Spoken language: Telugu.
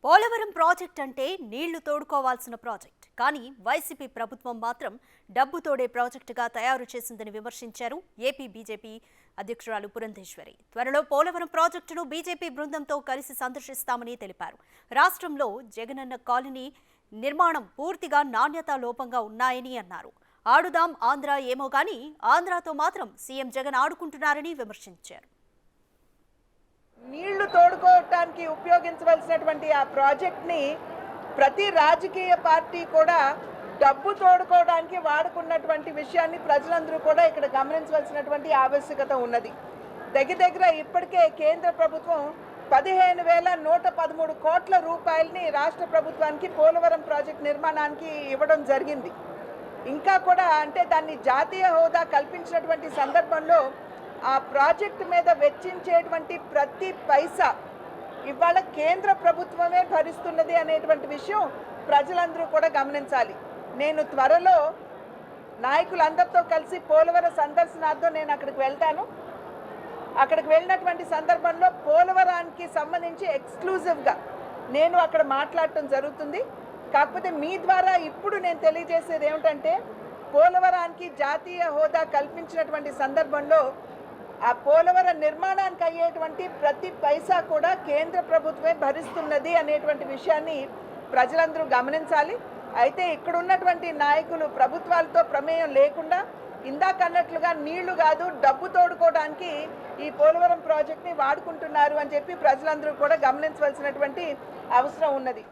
పోలవరం ప్రాజెక్ట్ అంటే నీళ్లు తోడుకోవాల్సిన ప్రాజెక్ట్. కానీ వైసీపీ ప్రభుత్వం మాత్రం డబ్బు తోడే ప్రాజెక్టుగా తయారు చేసిందని విమర్శించారు ఏపీ బీజేపీ అధ్యక్షురాలు పురంధేశ్వరి. త్వరలో పోలవరం ప్రాజెక్టును బీజేపీ బృందంతో కలిసి సందర్శిస్తామని తెలిపారు. రాష్ట్రంలో జగనన్న కాలనీ నిర్మాణం పూర్తిగా నాణ్యతా లోపంగా ఉన్నాయని అన్నారు. ఆడుదాం ఆంధ్ర ఏమో గానీ ఆంధ్రాతో మాత్రం సీఎం జగన్ ఆడుకుంటున్నారని విమర్శించారు. నీళ్లు తోడుకోవటానికి ఉపయోగించవలసినటువంటి ఆ ప్రాజెక్ట్ని ప్రతి రాజకీయ పార్టీ కూడా డబ్బు తోడుకోవడానికి వాడుకున్నటువంటి విషయాన్ని ప్రజలందరూ కూడా ఇక్కడ గమనించవలసినటువంటి ఆవశ్యకత ఉన్నది. దగ్గర ఇప్పటికే కేంద్ర ప్రభుత్వం 15,113 కోట్ల రూపాయలని రాష్ట్ర ప్రభుత్వానికి పోలవరం ప్రాజెక్ట్ నిర్మాణానికి ఇవ్వడం జరిగింది. ఇంకా కూడా అంటే దాన్ని జాతీయ హోదా కల్పించినటువంటి సందర్భంలో ఆ ప్రాజెక్టు మీద వెచ్చించేటువంటి ప్రతి పైసా ఇవాళ కేంద్ర ప్రభుత్వమే భరిస్తున్నది అనేటువంటి విషయం ప్రజలందరూ కూడా గమనించాలి. నేను త్వరలో నాయకులందరితో కలిసి పోలవరం సందర్శనార్థం నేను అక్కడికి వెళ్తాను. అక్కడికి వెళ్ళినటువంటి సందర్భంలో పోలవరానికి సంబంధించి ఎక్స్క్లూజివ్గా నేను అక్కడ మాట్లాడటం జరుగుతుంది. కాకపోతే మీ ద్వారా ఇప్పుడు నేను తెలియజేసేది ఏమిటంటే పోలవరానికి జాతీయ హోదా కల్పించినటువంటి సందర్భంలో ఆ పోలవరం నిర్మాణానికి అయ్యేటువంటి ప్రతి పైసా కూడా కేంద్ర ప్రభుత్వమే భరిస్తున్నది అనేటువంటి విషయాన్ని ప్రజలందరూ గమనించాలి. అయితే ఇక్కడ ఉన్నటువంటి నాయకులు ప్రభుత్వాలతో ప్రమేయం లేకుండా ఇందాకన్నట్లుగా నీళ్లు కాదు డబ్బు తోడుకోవడానికి ఈ పోలవరం ప్రాజెక్ట్ని వాడుకుంటున్నారు అని చెప్పి ప్రజలందరూ కూడా గమనించవలసినటువంటి అవసరం ఉన్నది.